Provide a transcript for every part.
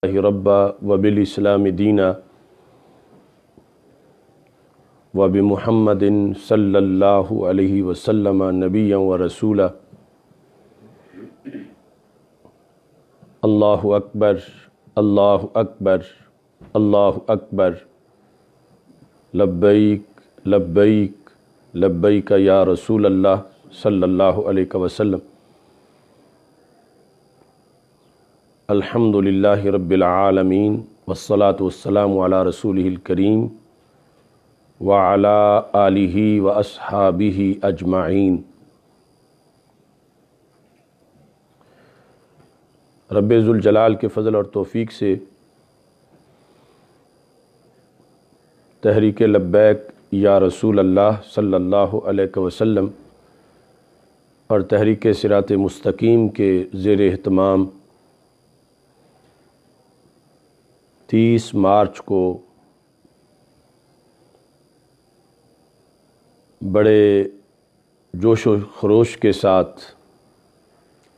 ربا وبالاسلام دینا وبمحمد صلی اللہ علیہ وسلم نبیا ورسولا۔ اللہ اکبر اللہ اکبر اللہ اکبر، لبیک لبیک لبیک یا رسول اللہ صلی اللہ علیہ وسلم۔ الحمد للہ رب العالمین والصلاة والسلام علی رسولہ الکریم وعلی آلہ واصحابہ اجمعین۔ رب ذوالجلال کے فضل اور توفیق سے تحریک لبیک یا رسول اللہ صلی اللہ علیہ وسلم اور تحریک صراط مستقیم کے زیر اہتمام 30 مارچ کو بڑے جوش و خروش کے ساتھ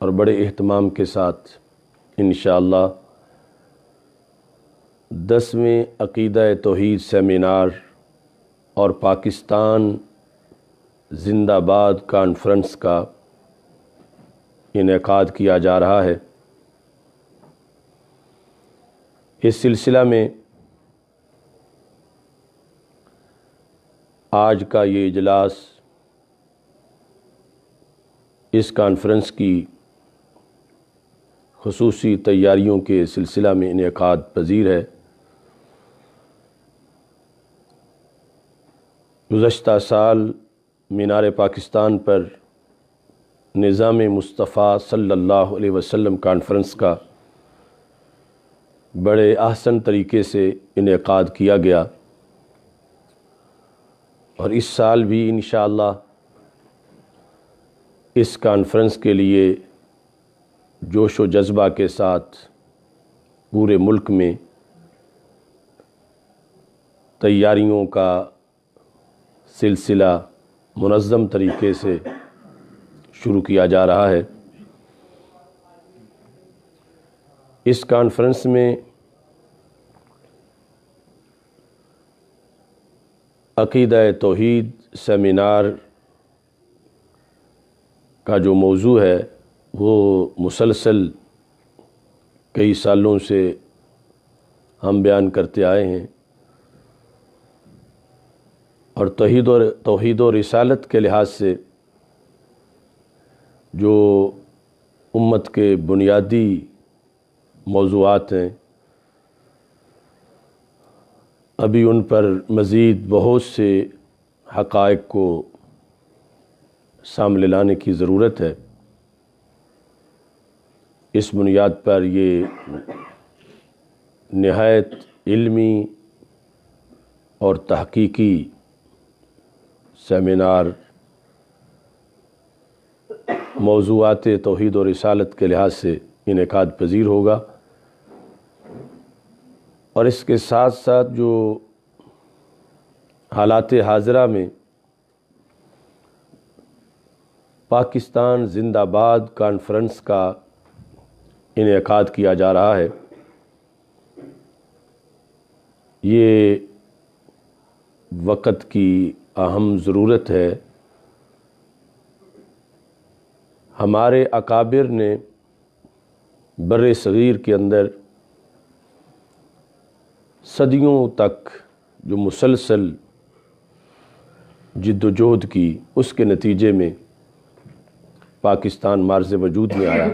اور بڑے اہتمام کے ساتھ انشاءاللہ 10ویں عقیدہ توحید سیمینار اور پاکستان زندہ باد کانفرنس کا انعقاد کیا جا رہا ہے۔ اس سلسلہ میں آج کا یہ اجلاس اس کانفرنس کی خصوصی تیاریوں کے سلسلہ میں انعقاد پذیر ہے۔ گزشتہ سال مینار پاکستان پر نظام مصطفیٰ صلی اللہ علیہ وسلم کانفرنس کا بڑے احسن طریقے سے انعقاد کیا گیا، اور اس سال بھی انشاءاللہ اس کانفرنس کے لیے جوش و جذبہ کے ساتھ پورے ملک میں تیاریوں کا سلسلہ منظم طریقے سے شروع کیا جا رہا ہے۔ اس کانفرنس میں عقیدہ توحید سیمینار کا جو موضوع ہے وہ مسلسل کئی سالوں سے ہم بیان کرتے آئے ہیں، اور توحید و رسالت کے لحاظ سے جو امت کے بنیادی موضوعات ہیں، ابھی ان پر مزید بہت سے حقائق کو سامنے لانے کی ضرورت ہے۔ اس بنیاد پر یہ نہایت علمی اور تحقیقی سیمینار موضوعات توحید و رسالت کے لحاظ سے انعقاد پذیر ہوگا، اور اس کے ساتھ ساتھ جو حالات حاضرہ میں پاکستان زندہ باد کانفرنس کا انعقاد کیا جا رہا ہے، یہ وقت کی اہم ضرورت ہے۔ ہمارے اکابر نے بر صغیر کے اندر صدیوں تک جو مسلسل جد و جہد کی، اس کے نتیجے میں پاکستان معرض وجود میں آیا۔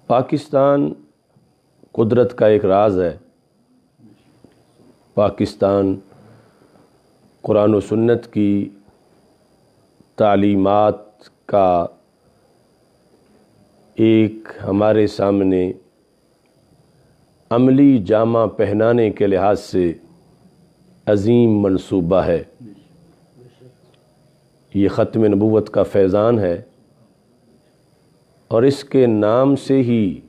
پاکستان قدرت کا ایک راز ہے۔ پاکستان قرآن و سنت کی تعلیمات کا ایک ہمارے سامنے عملی جامہ پہنانے کے لحاظ سے عظیم منصوبہ ہے۔ یہ ختم نبوت کا فیضان ہے، اور اس کے نام سے ہی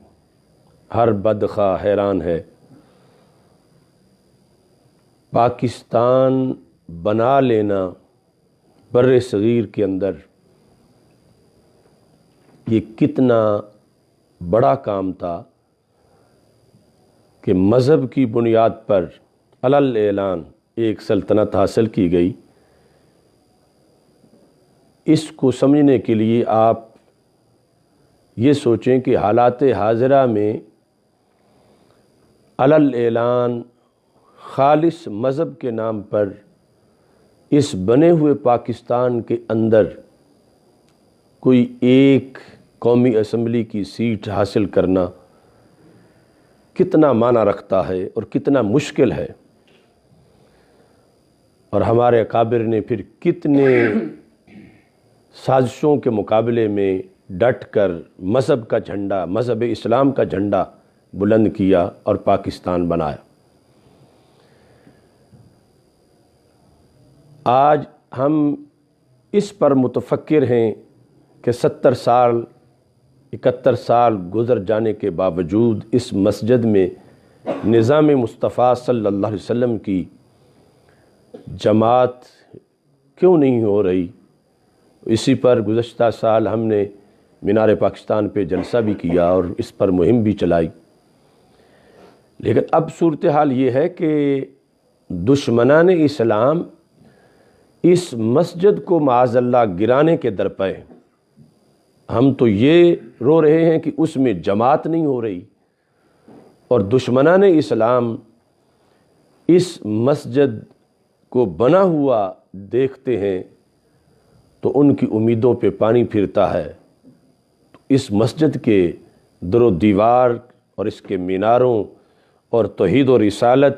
ہر بدخواہ حیران ہے۔ پاکستان بنا لینا بر صغیر کے اندر یہ کتنا بڑا کام تھا کہ مذہب کی بنیاد پر علی اعلان ایک سلطنت حاصل کی گئی۔ اس کو سمجھنے کے لیے آپ یہ سوچیں کہ حالات حاضرہ میں علی اعلان خالص مذہب کے نام پر اس بنے ہوئے پاکستان کے اندر کوئی ایک قومی اسمبلی کی سیٹ حاصل کرنا کتنا معنی رکھتا ہے اور کتنا مشکل ہے، اور ہمارے اکابر نے پھر کتنے سازشوں کے مقابلے میں ڈٹ کر مذہب کا جھنڈا، مذہب اسلام کا جھنڈا بلند کیا اور پاکستان بنایا۔ آج ہم اس پر متفکر ہیں کہ 70 سال 71 سال گزر جانے کے باوجود اس مسجد میں نظام مصطفیٰ صلی اللہ علیہ وسلم کی جماعت کیوں نہیں ہو رہی۔ اسی پر گزشتہ سال ہم نے مینار پاکستان پہ جلسہ بھی کیا اور اس پر مہم بھی چلائی، لیکن اب صورتحال یہ ہے کہ دشمنان اسلام اس مسجد کو معاذ اللہ گرانے کے درپے ہیں۔ ہم تو یہ رو رہے ہیں کہ اس میں جماعت نہیں ہو رہی، اور دشمنان اسلام اس مسجد کو بنا ہوا دیکھتے ہیں تو ان کی امیدوں پہ پانی پھرتا ہے۔ اس مسجد کے در و دیوار اور اس کے میناروں اور توحید و رسالت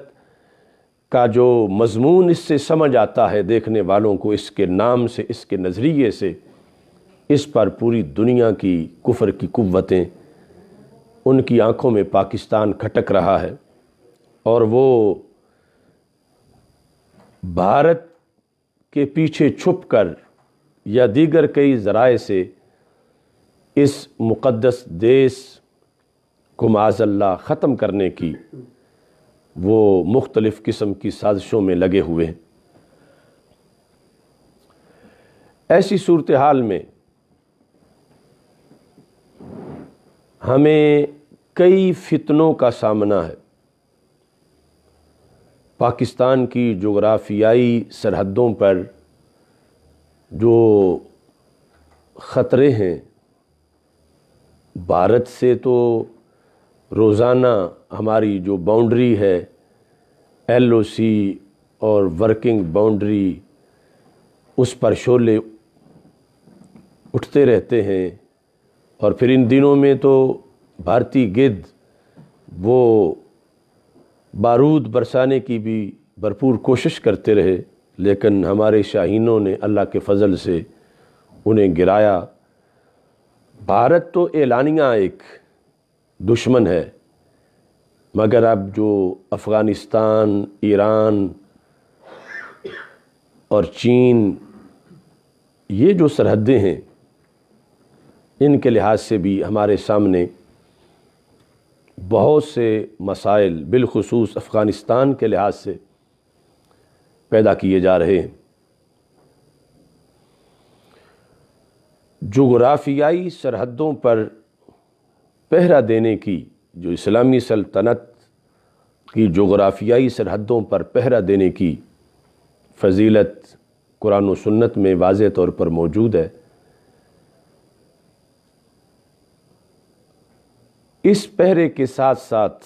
کا جو مضمون اس سے سمجھ آتا ہے دیکھنے والوں کو، اس کے نام سے، اس کے نظریے سے، اس پر پوری دنیا کی کفر کی قوتیں ان کی آنکھوں میں پاکستان کھٹک رہا ہے، اور وہ بھارت کے پیچھے چھپ کر یا دیگر کئی ذرائع سے اس مقدس دیس کو معاذ اللہ ختم کرنے کی وہ مختلف قسم کی سازشوں میں لگے ہوئے ہیں۔ ایسی صورتحال میں ہمیں کئی فتنوں کا سامنا ہے۔ پاکستان کی جغرافیائی سرحدوں پر جو خطرے ہیں، بھارت سے تو روزانہ ہماری جو باؤنڈری ہے LOC اور ورکنگ باؤنڈری، اس پر شعلے اٹھتے رہتے ہیں، اور پھر ان دنوں میں تو بھارتی گدھ وہ بارود برسانے کی بھی بھرپور کوشش کرتے رہے، لیکن ہمارے شاہینوں نے اللہ کے فضل سے انہیں گرایا۔ بھارت تو اعلانیہ ایک دشمن ہے، مگر اب جو افغانستان، ایران اور چین، یہ جو سرحدیں ہیں، ان کے لحاظ سے بھی ہمارے سامنے بہت سے مسائل بالخصوص افغانستان کے لحاظ سے پیدا کیے جا رہے ہیں۔ جغرافیائی سرحدوں پر پہرا دینے کی، جو اسلامی سلطنت کی جغرافیائی سرحدوں پر پہرا دینے کی فضیلت قرآن و سنت میں واضح طور پر موجود ہے، اس پہرے کے ساتھ ساتھ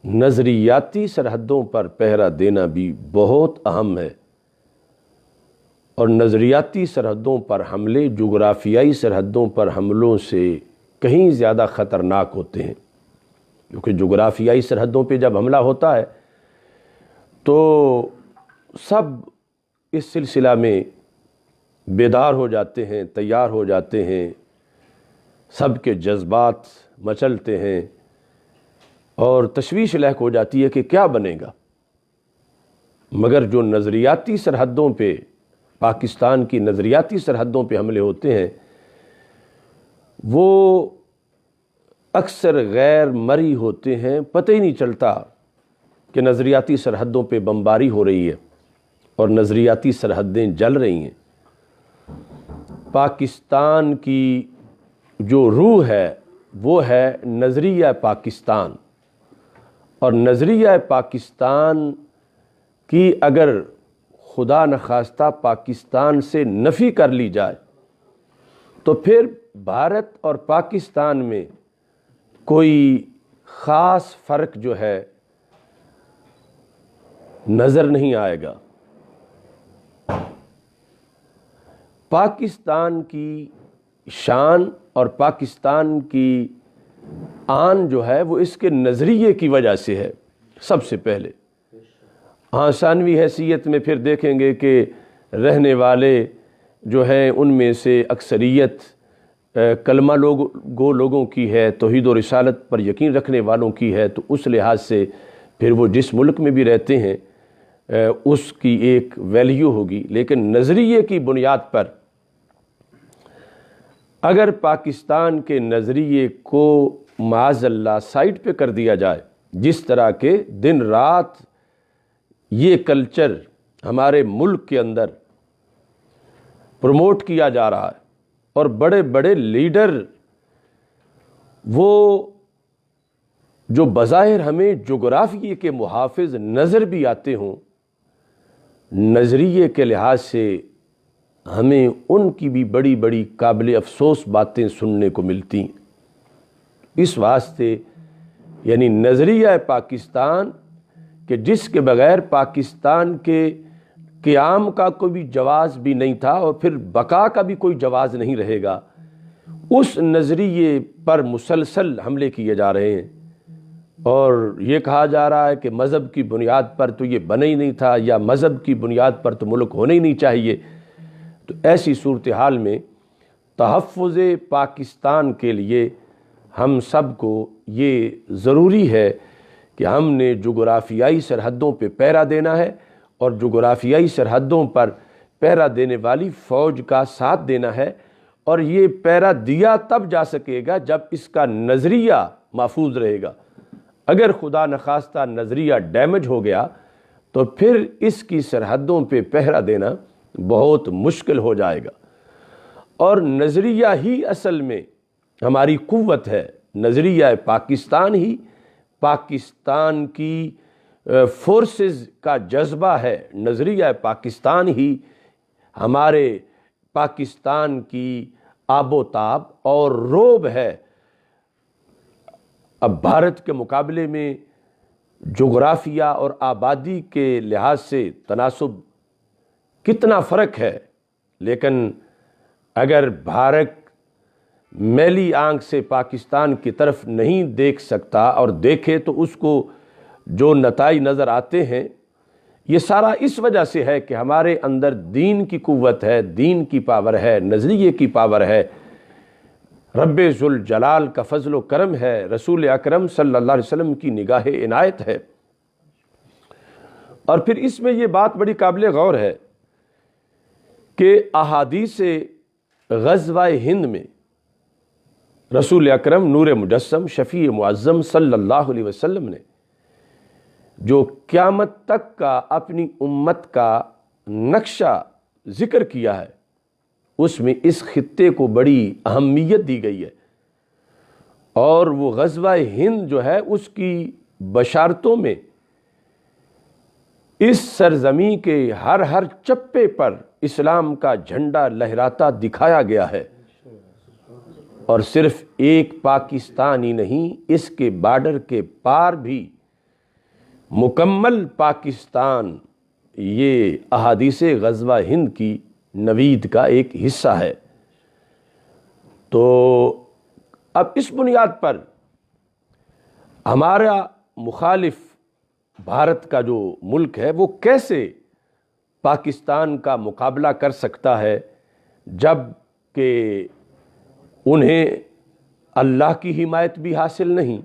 نظریاتی سرحدوں پر پہرا دینا بھی بہت اہم ہے، اور نظریاتی سرحدوں پر حملے جغرافیائی سرحدوں پر حملوں سے کہیں زیادہ خطرناک ہوتے ہیں، کیونکہ جغرافیائی سرحدوں پہ جب حملہ ہوتا ہے تو سب اس سلسلہ میں بیدار ہو جاتے ہیں، تیار ہو جاتے ہیں، سب کے جذبات مچلتے ہیں اور تشویش لاحق ہو جاتی ہے کہ کیا بنے گا۔ مگر جو نظریاتی سرحدوں پہ، پاکستان کی نظریاتی سرحدوں پہ حملے ہوتے ہیں، وہ اکثر غیر مرئی ہوتے ہیں، پتہ ہی نہیں چلتا کہ نظریاتی سرحدوں پہ بمباری ہو رہی ہے اور نظریاتی سرحدیں جل رہی ہیں۔ پاکستان کی جو روح ہے وہ ہے نظریہ پاکستان، اور نظریہ پاکستان کی اگر خدا نخواستہ پاکستان سے نفی کر لی جائے تو پھر بھارت اور پاکستان میں کوئی خاص فرق جو ہے نظر نہیں آئے گا۔ پاکستان کی شان اور پاکستان کی آن جو ہے وہ اس کے نظریے کی وجہ سے ہے سب سے پہلے۔ ہاں ثانوی حیثیت میں پھر دیکھیں گے کہ رہنے والے جو ہیں ان میں سے اکثریت کلمہ لوگوں کی ہے، توحید و رسالت پر یقین رکھنے والوں کی ہے، تو اس لحاظ سے پھر وہ جس ملک میں بھی رہتے ہیں اس کی ایک ویلیو ہوگی۔ لیکن نظریے کی بنیاد پر اگر پاکستان کے نظریے کو معاذ اللہ سائٹ پہ کر دیا جائے، جس طرح کے دن رات یہ کلچر ہمارے ملک کے اندر پروموٹ کیا جا رہا ہے اور بڑے بڑے لیڈر وہ جو بظاہر ہمیں جغرافیے کے محافظ نظر بھی آتے ہوں، نظریے کے لحاظ سے ہمیں ان کی بھی بڑی بڑی قابل افسوس باتیں سننے کو ملتی ہیں۔ اس واسطے یعنی نظریہ پاکستان کہ جس کے بغیر پاکستان کے قیام کا کوئی بھی جواز بھی نہیں تھا اور پھر بقا کا بھی کوئی جواز نہیں رہے گا، اس نظریے پر مسلسل حملے کیے جا رہے ہیں، اور یہ کہا جا رہا ہے کہ مذہب کی بنیاد پر تو یہ بنا ہی نہیں تھا، یا مذہب کی بنیاد پر تو ملک ہونا ہی نہیں چاہیے۔ تو ایسی صورتحال میں تحفظ پاکستان کے لیے ہم سب کو یہ ضروری ہے کہ ہم نے جغرافیائی سرحدوں پہ پہرا دینا ہے، اور جغرافیائی سرحدوں پر پہرا دینے والی فوج کا ساتھ دینا ہے، اور یہ پہرا دیا تب جا سکے گا جب اس کا نظریہ محفوظ رہے گا۔ اگر خدا نخواستہ نظریہ ڈیمیج ہو گیا تو پھر اس کی سرحدوں پہ پہرا دینا بہت مشکل ہو جائے گا، اور نظریہ ہی اصل میں ہماری قوت ہے۔ نظریہ پاکستان ہی پاکستان کی فورسز کا جذبہ ہے، نظریہ پاکستان ہی ہمارے پاکستان کی آب و تاب اور روب ہے۔ اب بھارت کے مقابلے میں جغرافیہ اور آبادی کے لحاظ سے تناسب کتنا فرق ہے، لیکن اگر بھارت میلی آنکھ سے پاکستان کی طرف نہیں دیکھ سکتا اور دیکھے تو اس کو جو نتائج نظر آتے ہیں، یہ سارا اس وجہ سے ہے کہ ہمارے اندر دین کی قوت ہے، دین کی پاور ہے، نظریے کی پاور ہے، رب ذوالجلال کا فضل و کرم ہے، رسول اکرم صلی اللہ علیہ وسلم کی نگاہ عنایت ہے۔ اور پھر اس میں یہ بات بڑی قابل غور ہے کہ احادیث غزوہ ہند میں رسول اکرم نور مجسم شفیع معظم صلی اللہ علیہ وسلم نے جو قیامت تک کا اپنی امت کا نقشہ ذکر کیا ہے، اس میں اس خطے کو بڑی اہمیت دی گئی ہے، اور وہ غزوہ ہند جو ہے اس کی بشارتوں میں اس سرزمین کے ہر چپے پر اسلام کا جھنڈا لہراتا دکھایا گیا ہے، اور صرف ایک پاکستان ہی نہیں، اس کے بارڈر کے پار بھی مکمل پاکستان یہ احادیث غزوہ ہند کی نوید کا ایک حصہ ہے۔ تو اب اس بنیاد پر ہمارا مخالف بھارت کا جو ملک ہے وہ کیسے پاکستان کا مقابلہ کر سکتا ہے جب کہ انہیں اللہ کی حمایت بھی حاصل نہیں،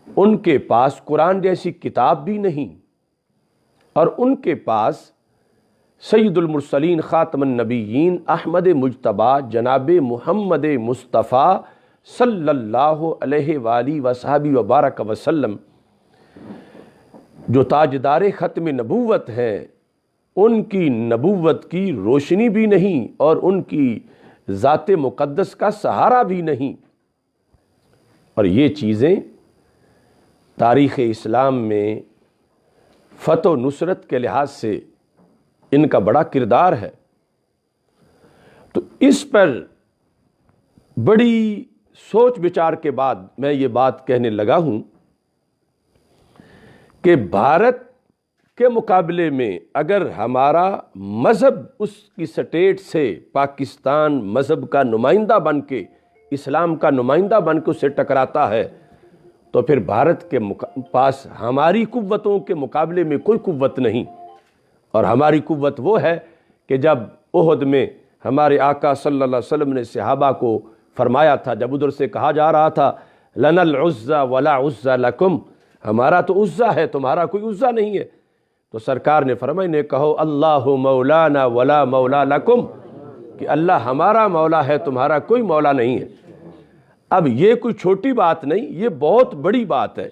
ان کے پاس قرآن جیسی کتاب بھی نہیں، اور ان کے پاس سید المرسلین خاتم النبیین احمد مجتبیٰ جناب محمد مصطفیٰ صلی اللہ علیہ وآلہ وصحبہ وبارک وسلم جو تاجدار ختم نبوت ہیں، ان کی نبوت کی روشنی بھی نہیں اور ان کی ذات مقدس کا سہارا بھی نہیں۔ اور یہ چیزیں تاریخ اسلام میں فتح و نصرت کے لحاظ سے ان کا بڑا کردار ہے۔ تو اس پر بڑی سوچ بچار کے بعد میں یہ بات کہنے لگا ہوں کہ بھارت کے مقابلے میں اگر ہمارا مذہب اس کی سٹیٹ سے پاکستان مذہب کا نمائندہ بن کے، اسلام کا نمائندہ بن کے اس سے ٹکراتا ہے، تو پھر بھارت کے پاس ہماری قوتوں کے مقابلے میں کوئی قوت نہیں۔ اور ہماری قوت وہ ہے کہ جب احد میں ہمارے آقا صلی اللہ علیہ وسلم نے صحابہ کو فرمایا تھا، جب ادھر سے کہا جا رہا تھا لنا العزى ولا عزى لكم، ہمارا تو عزہ ہے، تمہارا کوئی عزہ نہیں ہے، تو سرکار نے فرمایا انہیں کہو اللہ مولانا ولا مولا لکم، کہ اللہ ہمارا مولا ہے، تمہارا کوئی مولا نہیں ہے۔ اب یہ کوئی چھوٹی بات نہیں، یہ بہت بڑی بات ہے۔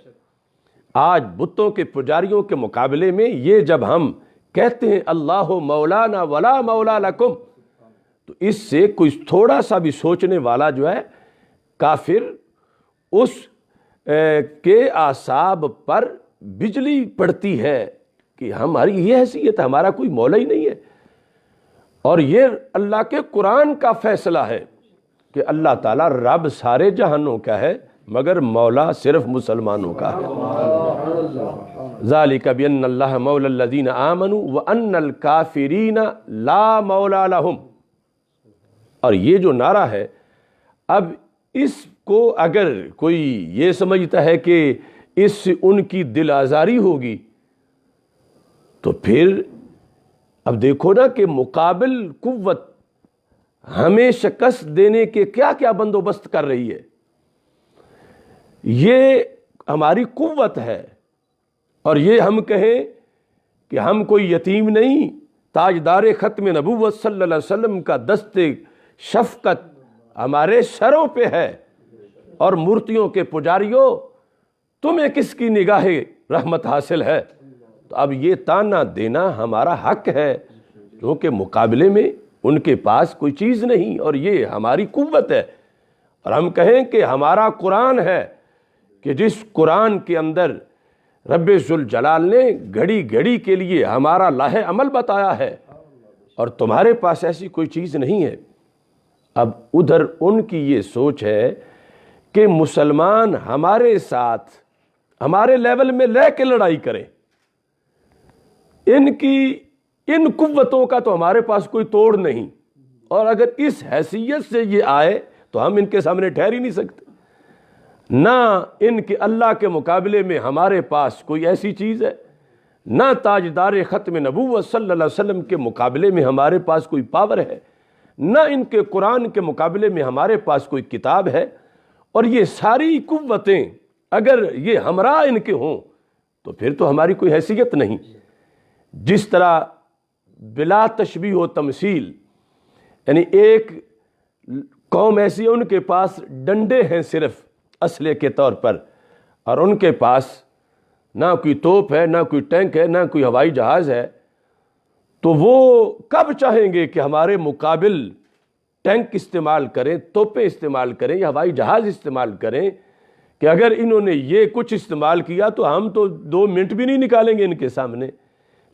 آج بتوں کے پجاریوں کے مقابلے میں یہ جب ہم کہتے ہیں اللہ مولانا ولا مولا لکم، تو اس سے کوئی تھوڑا سا بھی سوچنے والا جو ہے کافر، اس کے اعصاب پر بجلی پڑتی ہے کہ ہماری یہ حیثیت ہے، ہمارا کوئی مولا ہی نہیں ہے۔ اور یہ اللہ کے قرآن کا فیصلہ ہے کہ اللہ تعالیٰ رب سارے جہانوں کا ہے مگر مولا صرف مسلمانوں کا ہے۔ ذالک بأن اللہ مولا الذین آمنوا وأن الکافرین لا مولا لہم۔ اور یہ جو نعرہ ہے، اب اس کو اگر کوئی یہ سمجھتا ہے کہ اس سے ان کی دل آزاری ہوگی، تو پھر اب دیکھو نا کہ مقابل قوت ہمیں شکست دینے کے کیا کیا بندوبست کر رہی ہے۔ یہ ہماری قوت ہے، اور یہ ہم کہیں کہ ہم کوئی یتیم نہیں، تاجدار ختم نبوت صلی اللہ علیہ وسلم کا دست شفقت ہمارے سروں پہ ہے، اور مورتیوں کے پجاریوں تمہیں کس کی نگاہ رحمت حاصل ہے۔ تو اب یہ تانا دینا ہمارا حق ہے، کیونکہ مقابلے میں ان کے پاس کوئی چیز نہیں، اور یہ ہماری قوت ہے۔ اور ہم کہیں کہ ہمارا قرآن ہے، کہ جس قرآن کے اندر رب ذوالجلال نے گھڑی گھڑی کے لیے ہمارا لاہ عمل بتایا ہے، اور تمہارے پاس ایسی کوئی چیز نہیں ہے۔ اب ادھر ان کی یہ سوچ ہے کہ مسلمان ہمارے ساتھ ہمارے لیول میں لے کے لڑائی کریں، ان قوتوں کا تو ہمارے پاس کوئی توڑ نہیں، اور اگر اس حیثیت سے یہ آئے تو ہم ان کے سامنے ٹھہر ہی نہیں سکتے۔ نہ ان کے اللہ کے مقابلے میں ہمارے پاس کوئی ایسی چیز ہے، نہ تاجدار ختم نبوت صلی اللہ علیہ وسلم کے مقابلے میں ہمارے پاس کوئی پاور ہے، نہ ان کے قرآن کے مقابلے میں ہمارے پاس کوئی کتاب ہے۔ اور یہ ساری قوتیں اگر یہ ہمراہ ان کے ہوں تو پھر تو ہماری کوئی حیثیت نہیں۔ جس طرح بلا تشبیہ و تمثیل، یعنی ایک قوم ایسی ہے ان کے پاس ڈنڈے ہیں صرف اسلحے کے طور پر، اور ان کے پاس نہ کوئی توپ ہے، نہ کوئی ٹینک ہے، نہ کوئی ہوائی جہاز ہے، تو وہ کب چاہیں گے کہ ہمارے مقابل ٹینک استعمال کریں، توپیں استعمال کریں یا ہوائی جہاز استعمال کریں، کہ اگر انہوں نے یہ کچھ استعمال کیا تو ہم تو 2 منٹ بھی نہیں نکالیں گے ان کے سامنے۔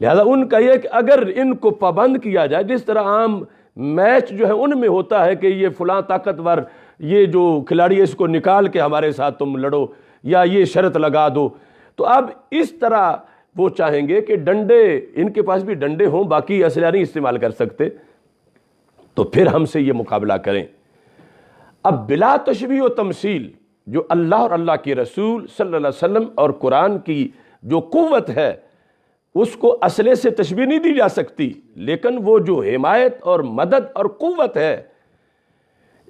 لہذا ان کا یہ کہ اگر ان کو پابند کیا جائے، جس طرح عام میچ جو ہے ان میں ہوتا ہے کہ یہ فلاں طاقتور یہ جو کھلاڑی ہے اس کو نکال کے ہمارے ساتھ تم لڑو، یا یہ شرط لگا دو، تو اب اس طرح وہ چاہیں گے کہ ڈنڈے، ان کے پاس بھی ڈنڈے ہوں، باقی اسلحہ نہیں استعمال کر سکتے، تو پھر ہم سے یہ مقابلہ کریں۔ اب بلا تشبیہ و تمثیل جو اللہ اور اللہ کے رسول صلی اللہ علیہ وسلم اور قرآن کی جو قوت ہے اس کو اسلحے سے تشبیہ نہیں دی جا سکتی، لیکن وہ جو حمایت اور مدد اور قوت ہے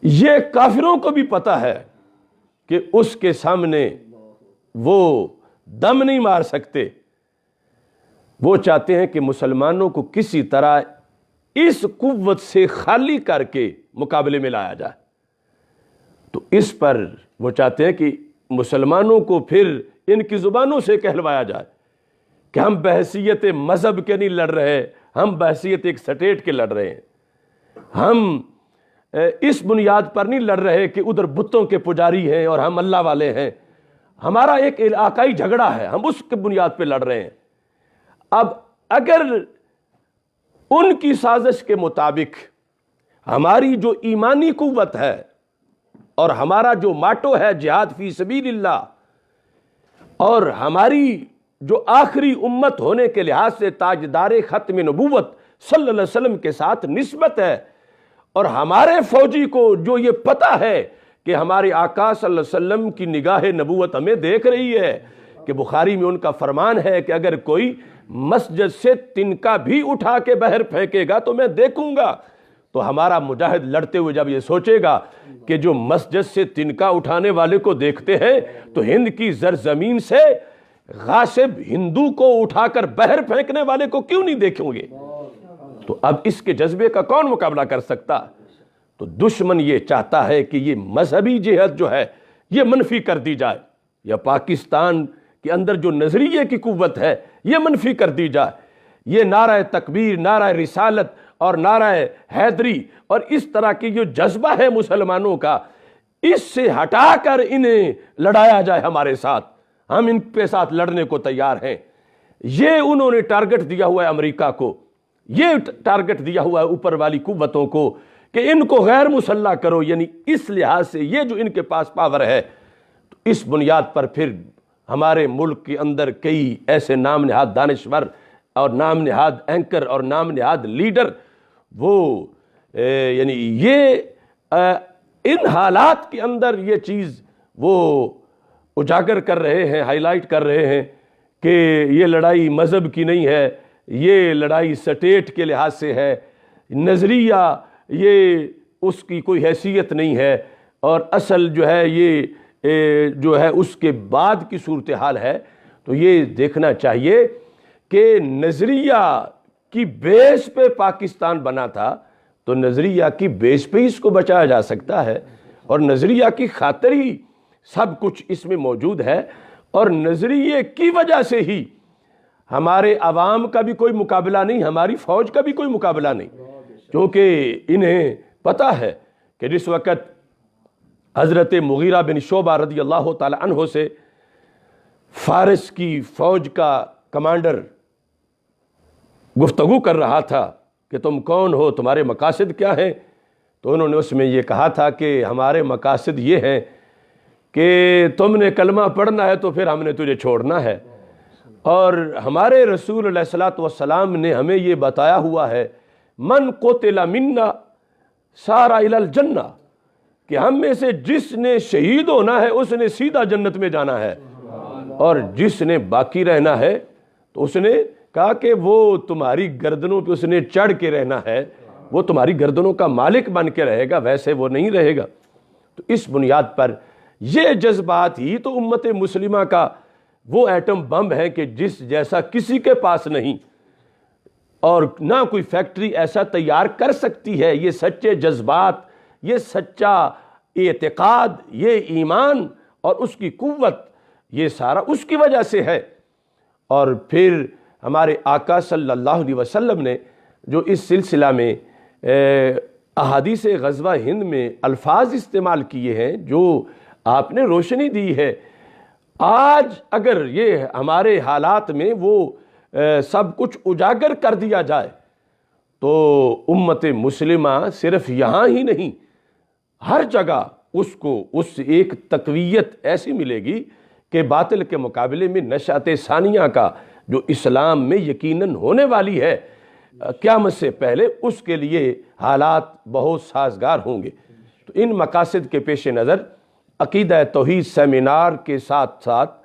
یہ کافروں کو بھی پتہ ہے کہ اس کے سامنے وہ دم نہیں مار سکتے۔ وہ چاہتے ہیں کہ مسلمانوں کو کسی طرح اس قوت سے خالی کر کے مقابلے میں لایا جائے۔ تو اس پر وہ چاہتے ہیں کہ مسلمانوں کو پھر ان کی زبانوں سے کہلوایا جائے کہ ہم بحیثیت مذہب کے نہیں لڑ رہے، ہم بحیثیت ایک سٹیٹ کے لڑ رہے ہیں، ہم اس بنیاد پر نہیں لڑ رہے کہ ادھر بتوں کے پجاری ہیں اور ہم اللہ والے ہیں. ہمارا ایک علاقائی جھگڑا ہے، ہم اس کی بنیاد پہ لڑ رہے ہیں. اب اگر ان کی سازش کے مطابق ہماری جو ایمانی قوت ہے اور ہمارا جو ماٹو ہے جہاد فی سبیل اللہ، اور ہماری جو آخری امت ہونے کے لحاظ سے تاجدار ختم نبوت صلی اللہ علیہ وسلم کے ساتھ نسبت ہے، اور ہمارے فوجی کو جو یہ پتہ ہے کہ ہمارے آقا صلی اللہ علیہ وسلم کی نگاہ نبوت ہمیں دیکھ رہی ہے، کہ بخاری میں ان کا فرمان ہے کہ اگر کوئی مسجد سے تنکا بھی اٹھا کے باہر پھینکے گا تو میں دیکھوں گا. تو ہمارا مجاہد لڑتے ہوئے جب یہ سوچے گا کہ جو مسجد سے تنکا اٹھانے والے کو دیکھتے ہیں تو ہند کی زرزمین سے غاصب ہندو کو اٹھا کر باہر پھینکنے والے کو کیوں نہیں دیکھیں گے؟ تو اب اس کے جذبے کا کون مقابلہ کر سکتا؟ تو دشمن یہ چاہتا ہے کہ یہ مذہبی جہاد جو ہے یہ منفی کر دی جائے، یا پاکستان کے اندر جو نظریے کی قوت ہے یہ منفی کر دی جائے. یہ نعرہ تکبیر، نعرہ رسالت اور نعرہ حیدری اور اس طرح کی جو جذبہ ہے مسلمانوں کا، اس سے ہٹا کر انہیں لڑایا جائے ہمارے ساتھ، ہم ان کے ساتھ لڑنے کو تیار ہیں. یہ انہوں نے ٹارگٹ دیا ہوا ہے امریکہ کو، یہ ٹارگٹ دیا ہوا ہے اوپر والی قوتوں کو کہ ان کو غیر مسلح کرو. یعنی اس لحاظ سے یہ جو ان کے پاس پاور ہے، تو اس بنیاد پر پھر ہمارے ملک کے اندر کئی ایسے نام نہاد دانشور اور نام نہاد اینکر اور نام نہاد لیڈر وہ یعنی یہ ان حالات کے اندر یہ چیز وہ اجاگر کر رہے ہیں، ہائی لائٹ کر رہے ہیں کہ یہ لڑائی مذہب کی نہیں ہے، یہ لڑائی سٹیٹ کے لحاظ سے ہے، نظریہ یہ اس کی کوئی حیثیت نہیں ہے، اور اصل جو ہے یہ جو ہے اس کے بعد کی صورتحال ہے. تو یہ دیکھنا چاہیے کہ نظریہ کی بیس پہ پاکستان بنا تھا، تو نظریہ کی بیس پہ اس کو بچایا جا سکتا ہے، اور نظریہ کی خاطر ہی سب کچھ اس میں موجود ہے، اور نظریے کی وجہ سے ہی ہمارے عوام کا بھی کوئی مقابلہ نہیں، ہماری فوج کا بھی کوئی مقابلہ نہیں. کیونکہ انہیں پتہ ہے کہ جس وقت حضرت مغیرہ بن شعبہ رضی اللہ تعالی عنہ سے فارس کی فوج کا کمانڈر گفتگو کر رہا تھا کہ تم کون ہو، تمہارے مقاصد کیا ہیں، تو انہوں نے اس میں یہ کہا تھا کہ ہمارے مقاصد یہ ہیں کہ تم نے کلمہ پڑھنا ہے تو پھر ہم نے تجھے چھوڑنا ہے، اور ہمارے رسول علیہ الصلوۃ والسلام نے ہمیں یہ بتایا ہوا ہے من قتل منا سار الی الجنہ، کہ ہم میں سے جس نے شہید ہونا ہے اس نے سیدھا جنت میں جانا ہے، اور جس نے باقی رہنا ہے تو اس نے کہا کہ وہ تمہاری گردنوں پہ اس نے چڑھ کے رہنا ہے، وہ تمہاری گردنوں کا مالک بن کے رہے گا، ویسے وہ نہیں رہے گا. تو اس بنیاد پر یہ جذبات ہی تو امت مسلمہ کا وہ ایٹم بم ہے کہ جس جیسا کسی کے پاس نہیں، اور نہ کوئی فیکٹری ایسا تیار کر سکتی ہے. یہ سچے جذبات، یہ سچا اعتقاد، یہ ایمان اور اس کی قوت، یہ سارا اس کی وجہ سے ہے. اور پھر ہمارے آقا صلی اللہ علیہ وسلم نے جو اس سلسلہ میں احادیث غزوہ ہند میں الفاظ استعمال کیے ہیں، جو آپ نے روشنی دی ہے، آج اگر یہ ہمارے حالات میں وہ سب کچھ اجاگر کر دیا جائے تو امت مسلمہ صرف یہاں ہی نہیں، ہر جگہ اس کو اس ایک تقویت ایسی ملے گی کہ باطل کے مقابلے میں نشأت ثانیہ کا جو اسلام میں یقیناً ہونے والی ہے قیامت سے پہلے، اس کے لیے حالات بہت سازگار ہوں گے. تو ان مقاصد کے پیش نظر عقیدہ توحید سیمینار کے ساتھ ساتھ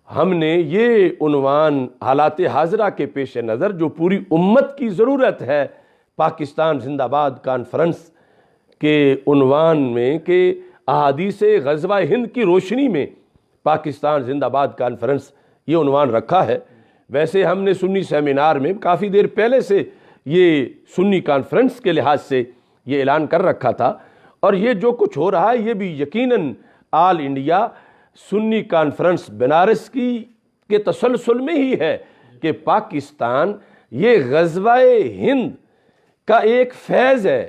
ہم نے یہ عنوان حالات حاضرہ کے پیش نظر جو پوری امت کی ضرورت ہے، پاکستان زندہ باد کانفرنس کے عنوان میں کہ احادیث غزوہ ہند کی روشنی میں پاکستان زندہ باد کانفرنس، یہ عنوان رکھا ہے. ویسے ہم نے سنی سیمینار میں کافی دیر پہلے سے یہ سنی کانفرنس کے لحاظ سے یہ اعلان کر رکھا تھا، اور یہ جو کچھ ہو رہا ہے یہ بھی یقیناً آل انڈیا سنی کانفرنس بنارس کے تسلسل میں ہی ہے کہ پاکستان یہ غزوہ ہند کا ایک فیض ہے،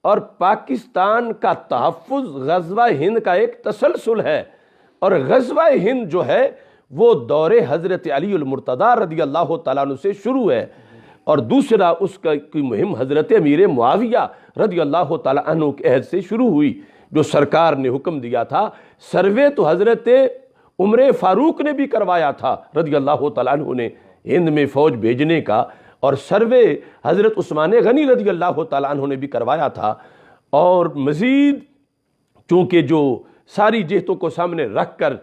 اور پاکستان کا تحفظ غزوہ ہند کا ایک تسلسل ہے، اور غزوہ ہند جو ہے وہ دور حضرت علی المرتضیٰ رضی اللہ تعالیٰ عنہ سے شروع ہے، اور دوسرا اس کی مہم حضرت امیر معاویہ رضی اللہ تعالیٰ عنہ کے عہد سے شروع ہوئی، جو سرکار نے حکم دیا تھا۔ سروے تو حضرت عمر فاروق نے بھی کروایا تھا رضی اللہ تعالیٰ عنہ نے ہند میں فوج بھیجنے کا، اور سروے حضرت عثمان غنی رضی اللہ تعالیٰ عنہ نے بھی کروایا تھا۔ اور مزید چونکہ جو ساری جہتوں کو سامنے رکھ کر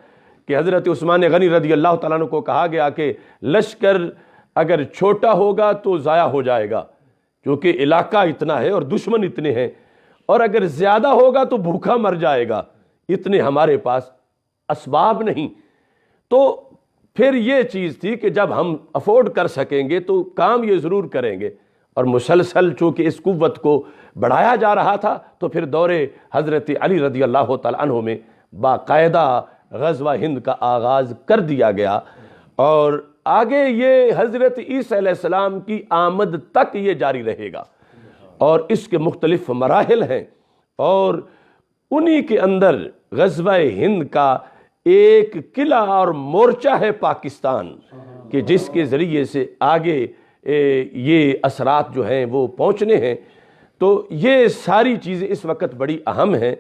کہ حضرت عثمان غنی رضی اللہ تعالیٰ عنہ کو کہا گیا کہ لشکر اگر چھوٹا ہوگا تو ضائع ہو جائے گا، کیونکہ علاقہ اتنا ہے اور دشمن اتنے ہیں، اور اگر زیادہ ہوگا تو بھوکا مر جائے گا، اتنے ہمارے پاس اسباب نہیں۔ تو پھر یہ چیز تھی کہ جب ہم افورڈ کر سکیں گے تو کام یہ ضرور کریں گے، اور مسلسل چونکہ اس قوت کو بڑھایا جا رہا تھا تو پھر دور حضرت علی رضی اللہ تعالیٰ عنہ میں باقاعدہ غزوہ ہند کا آغاز کر دیا گیا، اور آگے یہ حضرت عیسیٰ علیہ السلام کی آمد تک یہ جاری رہے گا، اور اس کے مختلف مراحل ہیں، اور انہی کے اندر غزوہ ہند کا ایک قلعہ اور مورچہ ہے پاکستان، کہ جس کے ذریعے سے آگے یہ اثرات جو ہیں وہ پہنچنے ہیں۔ تو یہ ساری چیزیں اس وقت بڑی اہم ہیں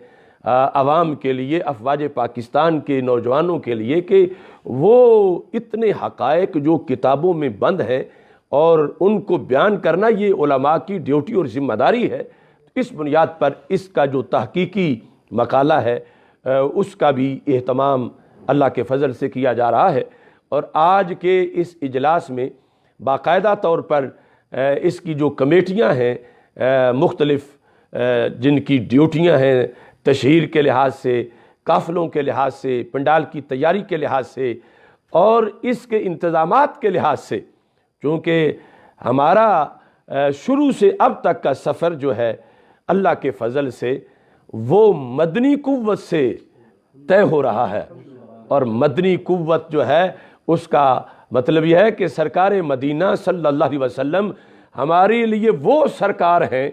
عوام کے لیے، افواج پاکستان کے نوجوانوں کے لیے، کہ وہ اتنے حقائق جو کتابوں میں بند ہیں اور ان کو بیان کرنا یہ علماء کی ڈیوٹی اور ذمہ داری ہے۔ اس بنیاد پر اس کا جو تحقیقی مقالہ ہے اس کا بھی اہتمام اللہ کے فضل سے کیا جا رہا ہے، اور آج کے اس اجلاس میں باقاعدہ طور پر اس کی جو کمیٹیاں ہیں مختلف جن کی ڈیوٹیاں ہیں تشہیر کے لحاظ سے، قافلوں کے لحاظ سے، پنڈال کی تیاری کے لحاظ سے، اور اس کے انتظامات کے لحاظ سے، چونکہ ہمارا شروع سے اب تک کا سفر جو ہے اللہ کے فضل سے وہ مدنی قوت سے طے ہو رہا ہے، اور مدنی قوت جو ہے اس کا مطلب یہ ہے کہ سرکار مدینہ صلی اللہ علیہ وسلم ہمارے لیے وہ سرکار ہیں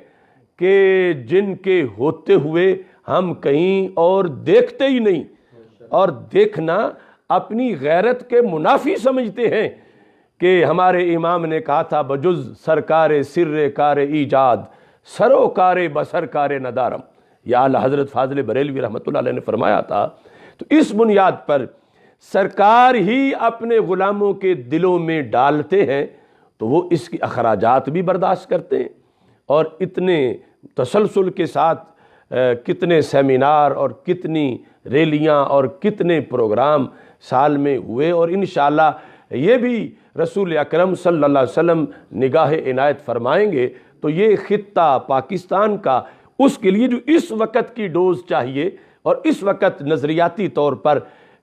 کہ جن کے ہوتے ہوئے ہم کہیں اور دیکھتے ہی نہیں، اور دیکھنا اپنی غیرت کے منافی سمجھتے ہیں، کہ ہمارے امام نے کہا تھا بجز سرکار سر کار ایجاد سروکار بسر کار ندارم، یا اعلیٰ حضرت فاضل بریلوی رحمۃ اللہ علیہ نے فرمایا تھا۔ تو اس بنیاد پر سرکار ہی اپنے غلاموں کے دلوں میں ڈالتے ہیں تو وہ اس کی اخراجات بھی برداشت کرتے ہیں، اور اتنے تسلسل کے ساتھ کتنے سیمینار اور کتنی ریلیاں اور کتنے پروگرام سال میں ہوئے، اور انشاءاللہ یہ بھی رسول اکرم صلی اللہ علیہ وسلم نگاہ عنایت فرمائیں گے تو یہ خطہ پاکستان کا اس کے لیے جو اس وقت کی ڈوز چاہیے، اور اس وقت نظریاتی طور پر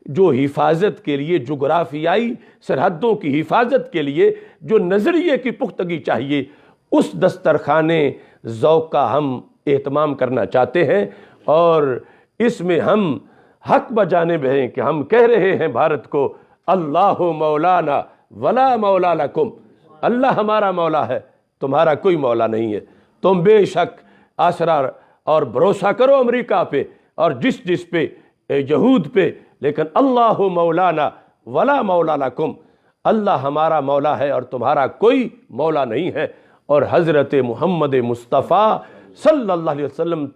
جو حفاظت کے لیے، جغرافیائی سرحدوں کی حفاظت کے لیے جو نظریے کی پختگی چاہیے، اس دسترخوان ذوق کا ہم اہتمام کرنا چاہتے ہیں، اور اس میں ہم حق بجانب ہیں کہ ہم کہہ رہے ہیں بھارت کو اللہ مولانا ولا مولا لکم، اللہ ہمارا مولا ہے، تمہارا کوئی مولا نہیں ہے، تم بے شک آسرا اور بھروسہ کرو امریکہ پہ اور جس پہ یہود پہ، لیکن اللہ مولانا ولا مولا لکم، اللہ ہمارا مولا ہے اور تمہارا کوئی مولا نہیں ہے۔ اور حضرت محمد مصطفیٰ صلی اللہ علیہ وسلم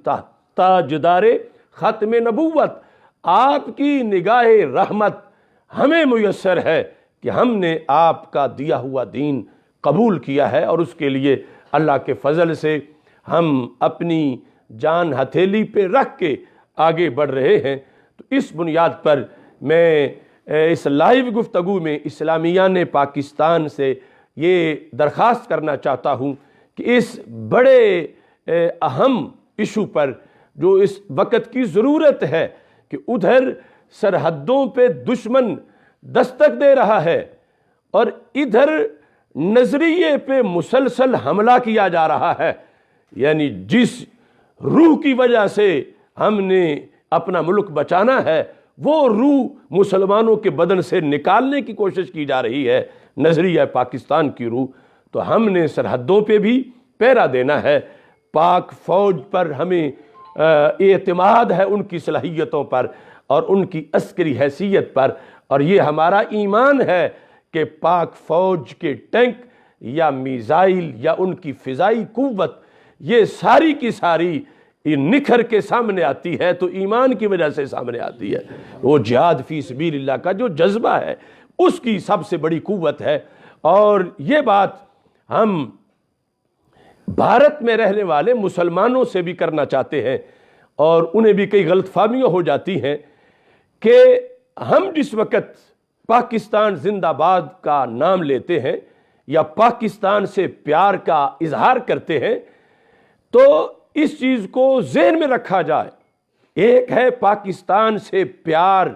تاجدار ختم نبوت، آپ کی نگاہ رحمت ہمیں میسر ہے کہ ہم نے آپ کا دیا ہوا دین قبول کیا ہے، اور اس کے لیے اللہ کے فضل سے ہم اپنی جان ہتھیلی پہ رکھ کے آگے بڑھ رہے ہیں۔ تو اس بنیاد پر میں اس لائیو گفتگو میں اسلامیان پاکستان سے یہ درخواست کرنا چاہتا ہوں کہ اس بڑے اہم ایشو پر جو اس وقت کی ضرورت ہے کہ ادھر سرحدوں پہ دشمن دستک دے رہا ہے اور ادھر نظریے پہ مسلسل حملہ کیا جا رہا ہے، یعنی جس روح کی وجہ سے ہم نے اپنا ملک بچانا ہے وہ روح مسلمانوں کے بدن سے نکالنے کی کوشش کی جا رہی ہے، نظریہ پاکستان کی روح۔ تو ہم نے سرحدوں پہ بھی پہرا دینا ہے، پاک فوج پر ہمیں اعتماد ہے، ان کی صلاحیتوں پر اور ان کی عسکری حیثیت پر، اور یہ ہمارا ایمان ہے کہ پاک فوج کے ٹینک یا میزائل یا ان کی فضائی قوت یہ ساری کی ساری نکھر کے سامنے آتی ہے تو ایمان کی وجہ سے سامنے آتی ہے۔ وہ جہاد فی سبیل اللہ کا جو جذبہ ہے اس کی سب سے بڑی قوت ہے، اور یہ بات ہم بھارت میں رہنے والے مسلمانوں سے بھی کرنا چاہتے ہیں، اور انہیں بھی کئی غلط فہمیاں ہو جاتی ہیں کہ ہم جس وقت پاکستان زندہ باد کا نام لیتے ہیں یا پاکستان سے پیار کا اظہار کرتے ہیں تو اس چیز کو ذہن میں رکھا جائے، ایک ہے پاکستان سے پیار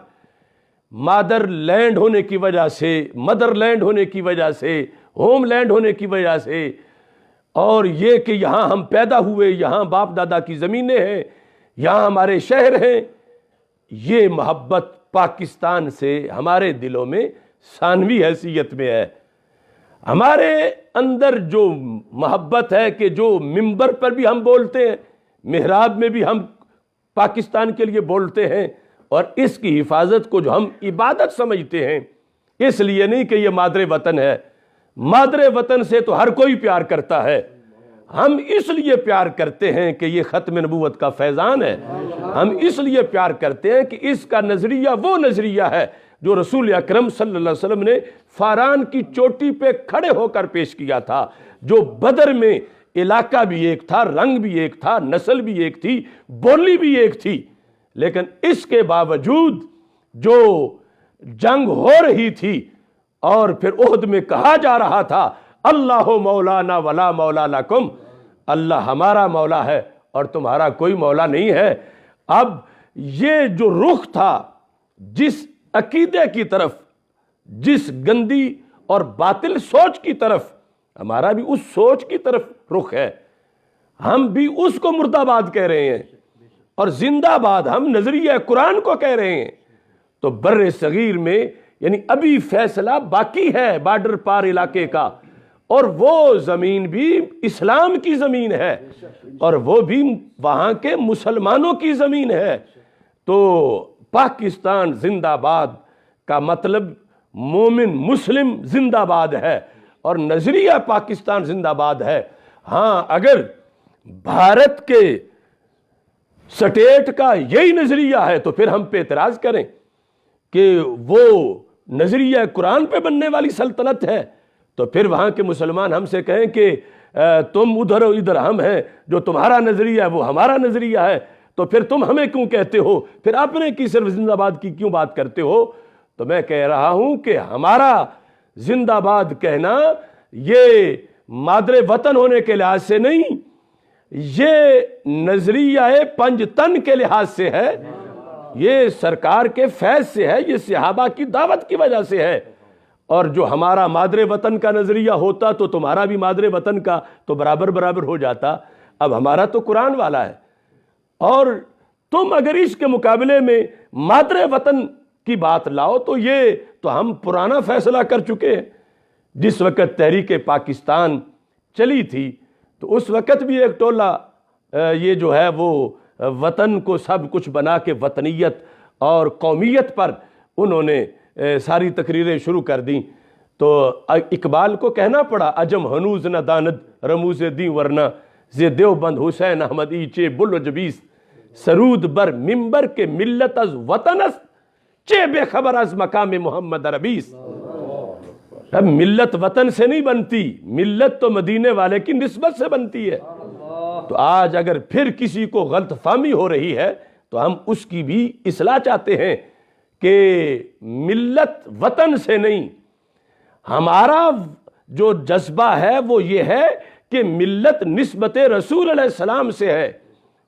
مادر لینڈ ہونے کی وجہ سے، مدر لینڈ ہونے کی وجہ سے، ہوم لینڈ ہونے کی وجہ سے، اور یہ کہ یہاں ہم پیدا ہوئے، یہاں باپ دادا کی زمینیں ہیں، یہاں ہمارے شہر ہیں، یہ محبت پاکستان سے ہمارے دلوں میں ثانوی حیثیت میں ہے۔ ہمارے اندر جو محبت ہے کہ جو منبر پر بھی ہم بولتے ہیں، محراب میں بھی ہم پاکستان کے لیے بولتے ہیں، اور اس کی حفاظت کو جو ہم عبادت سمجھتے ہیں، اس لیے نہیں کہ یہ مادر وطن ہے۔ مادر وطن سے تو ہر کوئی پیار کرتا ہے، ہم اس لیے پیار کرتے ہیں کہ یہ ختم نبوت کا فیضان ہے، ہم اس لیے پیار کرتے ہیں کہ اس کا نظریہ وہ نظریہ ہے جو رسول اکرم صلی اللہ علیہ وسلم نے فاران کی چوٹی پہ کھڑے ہو کر پیش کیا تھا، جو بدر میں علاقہ بھی ایک تھا، رنگ بھی ایک تھا، نسل بھی ایک تھی، بولی بھی ایک تھی، لیکن اس کے باوجود جو جنگ ہو رہی تھی اور پھر احد میں کہا جا رہا تھا اللہ مولانا ولا مولا لکم، اللہ ہمارا مولا ہے اور تمہارا کوئی مولا نہیں ہے۔ اب یہ جو رخ تھا جس عقیدے کی طرف، جس گندی اور باطل سوچ کی طرف، ہمارا بھی اس سوچ کی طرف رخ ہے، ہم بھی اس کو مردہ باد کہہ رہے ہیں، اور زندہ باد ہم نظریہ قرآن کو کہہ رہے ہیں۔ تو بر صغیر میں یعنی ابھی فیصلہ باقی ہے بارڈر پار علاقے کا، اور وہ زمین بھی اسلام کی زمین ہے اور وہ بھی وہاں کے مسلمانوں کی زمین ہے۔ تو پاکستان زندہ باد کا مطلب مومن مسلم زندہ باد ہے، اور نظریہ پاکستان زندہ باد ہے۔ ہاں اگر بھارت کے سٹیٹ کا یہی نظریہ ہے تو پھر ہم پہ اعتراض کریں کہ وہ نظریہ قرآن پہ بننے والی سلطنت ہے، تو پھر وہاں کے مسلمان ہم سے کہیں کہ تم ادھر و ادھر ہم ہیں، جو تمہارا نظریہ ہے وہ ہمارا نظریہ ہے، تو پھر تم ہمیں کیوں کہتے ہو، پھر اپنے کی صرف زندہ باد کی کیوں بات کرتے ہو؟ تو میں کہہ رہا ہوں کہ ہمارا زندہ باد کہنا یہ مادر وطن ہونے کے لحاظ سے نہیں، یہ نظریہ پنج تن کے لحاظ سے ہے، یہ سرکار کے فیض سے ہے، یہ صحابہ کی دعوت کی وجہ سے ہے۔ اور جو ہمارا مادر وطن کا نظریہ ہوتا تو تمہارا بھی مادر وطن کا تو برابر برابر ہو جاتا۔ اب ہمارا تو قرآن والا ہے، اور تم اگر اس کے مقابلے میں مادر وطن کی بات لاؤ تو یہ تو ہم پرانا فیصلہ کر چکے ہیں۔ جس وقت تحریک پاکستان چلی تھی تو اس وقت بھی ایک ٹولہ یہ جو ہے وہ وطن کو سب کچھ بنا کے وطنیت اور قومیت پر انہوں نے ساری تقریریں شروع کر دیں، تو اقبال کو کہنا پڑا عجم ہنوز نہ داند رموز دیں ورنہ زی دیوبند حسین احمد چے بلو جبیس سرود بر ممبر کے ملت از وطن است چے بے خبر از مقام محمد عربیس۔ اب ملت وطن سے نہیں بنتی، ملت تو مدینے والے کی نسبت سے بنتی ہے۔ تو آج اگر پھر کسی کو غلط فہمی ہو رہی ہے تو ہم اس کی بھی اصلاح چاہتے ہیں کہ ملت وطن سے نہیں، ہمارا جو جذبہ ہے وہ یہ ہے کہ ملت نسبت رسول علیہ السلام سے ہے،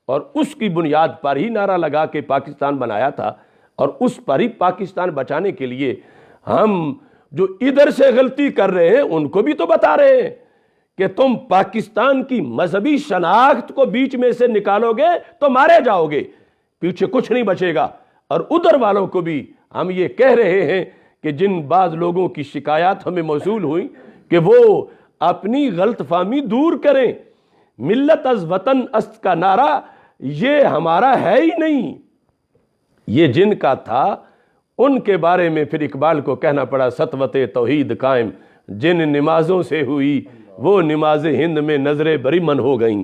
اور اس کی بنیاد پر ہی نعرہ لگا کے پاکستان بنایا تھا، اور اس پر ہی پاکستان بچانے کے لیے ہم جو ادھر سے غلطی کر رہے ہیں ان کو بھی تو بتا رہے ہیں کہ تم پاکستان کی مذہبی شناخت کو بیچ میں سے نکالو گے تو مارے جاؤ گے، پیچھے کچھ نہیں بچے گا۔ اور ادھر والوں کو بھی ہم یہ کہہ رہے ہیں کہ جن بعض لوگوں کی شکایات ہمیں موصول ہوئی کہ وہ اپنی غلط فہمی دور کریں، ملت از وطن است کا نعرہ یہ ہمارا ہے ہی نہیں، یہ جن کا تھا ان کے بارے میں پھر اقبال کو کہنا پڑا سطوت توحید قائم جن نمازوں سے ہوئی وہ نماز ہند میں نظر بریمن ہو گئیں۔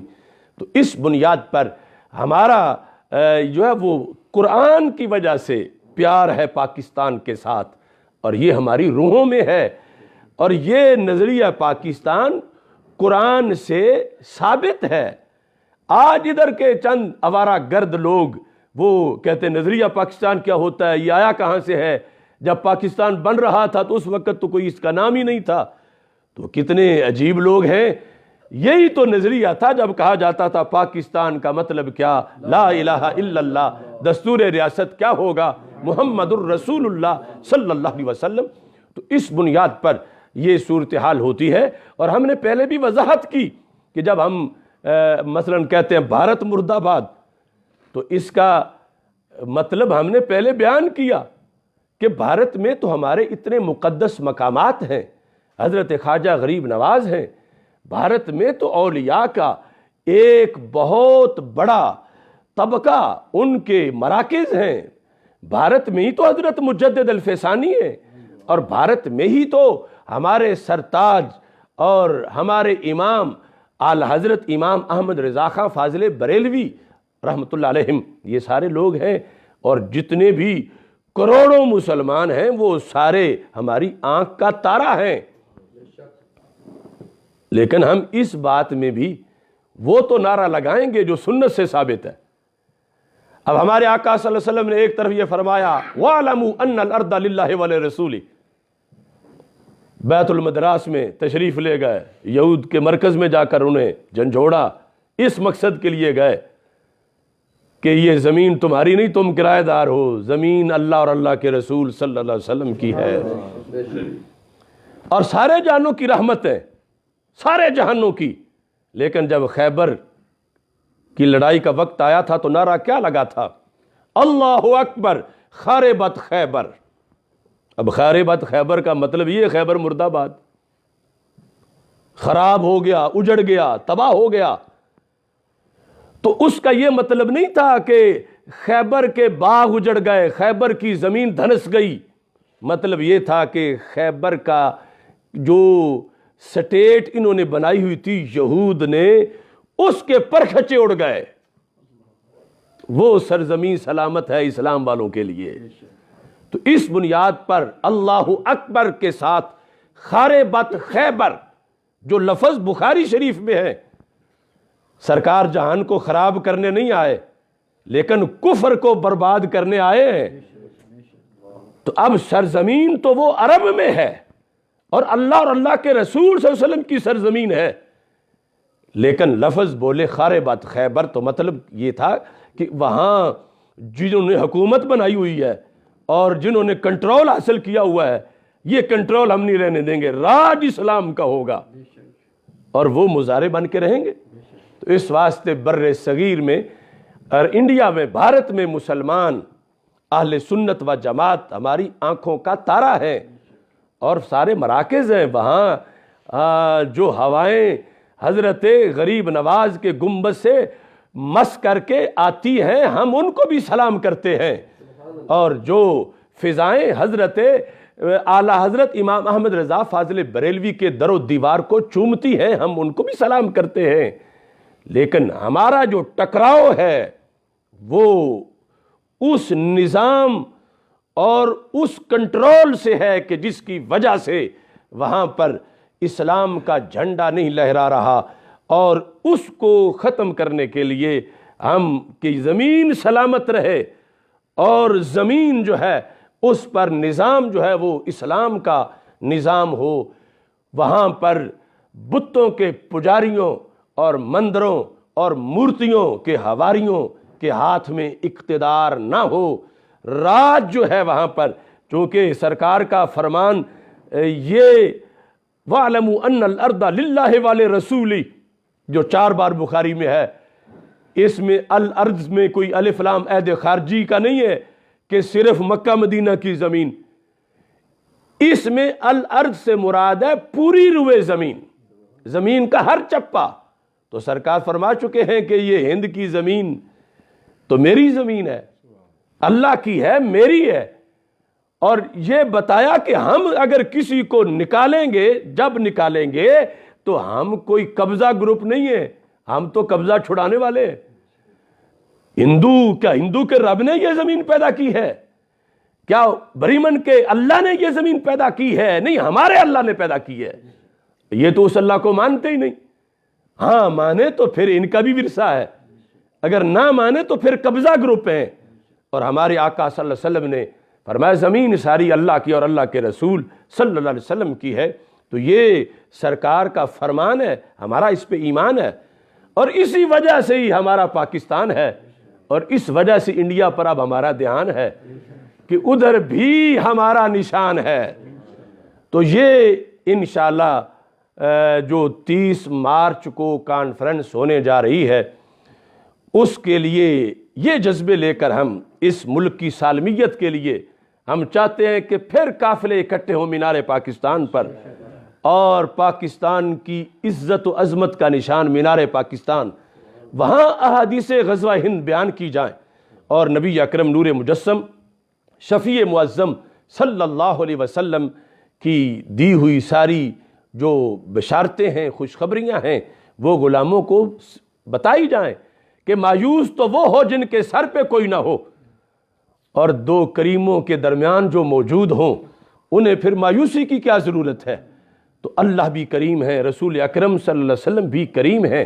تو اس بنیاد پر ہمارا جو ہے وہ قرآن کی وجہ سے پیار ہے پاکستان کے ساتھ، اور یہ ہماری روحوں میں ہے، اور یہ نظریہ پاکستان قرآن سے ثابت ہے۔ آج ادھر کے چند آوارہ گرد لوگ وہ کہتے ہیں نظریہ پاکستان کیا ہوتا ہے، یہ آیا کہاں سے ہے، جب پاکستان بن رہا تھا تو اس وقت تو کوئی اس کا نام ہی نہیں تھا۔ تو کتنے عجیب لوگ ہیں، یہی تو نظریہ تھا جب کہا جاتا تھا پاکستان کا مطلب کیا، لا الہ الا اللہ، دستور ریاست کیا ہوگا، محمد الرسول اللہ صلی اللہ علیہ وسلم۔ تو اس بنیاد پر یہ صورتحال ہوتی ہے، اور ہم نے پہلے بھی وضاحت کی کہ جب ہم مثلا کہتے ہیں بھارت مرد آباد، تو اس کا مطلب ہم نے پہلے بیان کیا کہ بھارت میں تو ہمارے اتنے مقدس مقامات ہیں، حضرت خواجہ غریب نواز ہیں، بھارت میں تو اولیاء کا ایک بہت بڑا طبقہ ان کے مراکز ہیں، بھارت میں ہی تو حضرت مجدد الفیسانی ہے، اور بھارت میں ہی تو ہمارے سرتاج اور ہمارے امام اعلی حضرت امام احمد رضا خان فاضل بریلوی رحمۃ اللہ علیہم یہ سارے لوگ ہیں، اور جتنے بھی کروڑوں مسلمان ہیں وہ سارے ہماری آنکھ کا تارا ہیں۔ لیکن ہم اس بات میں بھی وہ تو نعرہ لگائیں گے جو سنت سے ثابت ہے۔ اب ہمارے آقا صلی اللہ علیہ وسلم نے ایک طرف یہ فرمایا وَاعْلَمُوا أَنَّ الْأَرْضَ لِلَّهِ وَلِرَسُولِهِ، بیت المدراس میں تشریف لے گئے، یہود کے مرکز میں جا کر انہیں جھنجھوڑا، اس مقصد کے لیے گئے کہ یہ زمین تمہاری نہیں، تم کرایہ دار ہو، زمین اللہ اور اللہ کے رسول صلی اللہ علیہ وسلم کی ہے، اور سارے جہانوں کی رحمت ہے، سارے جہانوں کی۔ لیکن جب خیبر کی لڑائی کا وقت آیا تھا تو نعرہ کیا لگا تھا، اللہ اکبر خاربت خیبر۔ اب خاربت خیبر کا مطلب یہ خیبر مرد آباد خراب ہو گیا، اجڑ گیا، تباہ ہو گیا۔ تو اس کا یہ مطلب نہیں تھا کہ خیبر کے باغ اجڑ گئے، خیبر کی زمین دھنس گئی، مطلب یہ تھا کہ خیبر کا جو سٹیٹ انہوں نے بنائی ہوئی تھی یہود نے، اس کے پرکھچے اڑ گئے۔ وہ سرزمین سلامت ہے اسلام والوں کے لیے۔ تو اس بنیاد پر اللہ اکبر کے ساتھ خاربت خیبر جو لفظ بخاری شریف میں ہے، سرکار جہان کو خراب کرنے نہیں آئے لیکن کفر کو برباد کرنے آئے ہیں۔ تو اب سرزمین تو وہ عرب میں ہے، اور اللہ اور اللہ کے رسول صلی اللہ علیہ وسلم کی سرزمین ہے، لیکن لفظ بولے خاربت خیبر تو مطلب یہ تھا کہ وہاں جنہوں نے حکومت بنائی ہوئی ہے اور جنہوں نے کنٹرول حاصل کیا ہوا ہے، یہ کنٹرول ہم نہیں رہنے دیں گے، راج اسلام کا ہوگا، اور وہ مظاہرے بن کے رہیں گے۔ تو اس واسطے بر صغیر میں اور انڈیا میں، بھارت میں مسلمان اہل سنت و جماعت ہماری آنکھوں کا تارا ہے، اور سارے مراکز ہیں وہاں جو ہوائیں حضرت غریب نواز کے گنبد سے مس کر کے آتی ہیں، ہم ان کو بھی سلام کرتے ہیں، اور جو فضائیں حضرت اعلی حضرت امام احمد رضا فاضل بریلوی کے در و دیوار کو چومتی ہیں، ہم ان کو بھی سلام کرتے ہیں۔ لیکن ہمارا جو ٹکراؤ ہے وہ اس نظام اور اس کنٹرول سے ہے کہ جس کی وجہ سے وہاں پر اسلام کا جھنڈا نہیں لہرا رہا، اور اس کو ختم کرنے کے لیے ہم کہ زمین سلامت رہے اور زمین جو ہے اس پر نظام جو ہے وہ اسلام کا نظام ہو، وہاں پر بتوں کے پجاریوں اور مندروں اور مورتیوں کے حواریوں کے ہاتھ میں اقتدار نہ ہو، راج جو ہے وہاں پر، چونکہ سرکار کا فرمان یہ وَاعْلَمُوا أَنَّ الْأَرْضَ لِلَّهِ وَلِرَسُولِهِ جو 4 بار بخاری میں ہے، اس میں الارض میں کوئی الف لام عہد خارجی کا نہیں ہے کہ صرف مکہ مدینہ کی زمین، اس میں الارض سے مراد ہے پوری روئے زمین، زمین کا ہر چپا۔ تو سرکار فرما چکے ہیں کہ یہ ہند کی زمین تو میری زمین ہے، اللہ کی ہے، میری ہے، اور یہ بتایا کہ ہم اگر کسی کو نکالیں گے، جب نکالیں گے تو ہم کوئی قبضہ گروپ نہیں ہے، ہم تو قبضہ چھڑانے والے ہیں۔ ہندو کے رب نے یہ زمین پیدا کی ہے؟ کیا بریمن کے اللہ نے یہ زمین پیدا کی ہے؟ نہیں، ہمارے اللہ نے پیدا کی ہے۔ یہ تو اس اللہ کو مانتے ہی نہیں۔ ہاں مانے تو پھر ان کا بھی ورثہ ہے، اگر نہ مانے تو پھر قبضہ گروپ ہیں۔ اور ہمارے آقا صلی اللہ علیہ وسلم نے فرمایا زمین ساری اللہ کی اور اللہ کے رسول صلی اللہ علیہ وسلم کی ہے، تو یہ سرکار کا فرمان ہے، ہمارا اس پہ ایمان ہے، اور اسی وجہ سے ہی ہمارا پاکستان ہے، اور اس وجہ سے انڈیا پر اب ہمارا دھیان ہے کہ ادھر بھی ہمارا نشان ہے۔ تو یہ انشاءاللہ جو 30 مارچ کو کانفرنس ہونے جا رہی ہے، اس کے لیے یہ جذبے لے کر ہم اس ملک کی سالمیت کے لیے ہم چاہتے ہیں کہ پھر قافلے اکٹھے ہوں مینار پاکستان پر، اور پاکستان کی عزت و عظمت کا نشان مینار پاکستان، وہاں احادیث غزوہ ہند بیان کی جائیں، اور نبی اکرم نور مجسم شفیع معظم صلی اللہ علیہ وسلم کی دی ہوئی ساری جو بشارتیں ہیں، خوشخبریاں ہیں، وہ غلاموں کو بتائی جائیں کہ مایوس تو وہ ہو جن کے سر پہ کوئی نہ ہو، اور دو کریموں کے درمیان جو موجود ہوں انہیں پھر مایوسی کی کیا ضرورت ہے؟ تو اللہ بھی کریم ہے، رسول اکرم صلی اللہ علیہ وسلم بھی کریم ہے،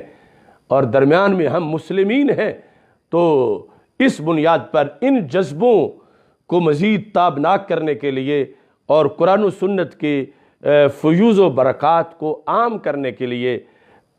اور درمیان میں ہم مسلمین ہیں۔ تو اس بنیاد پر ان جذبوں کو مزید تابناک کرنے کے لیے اور قرآن و سنت کے فیوز و برکات کو عام کرنے کے لیے،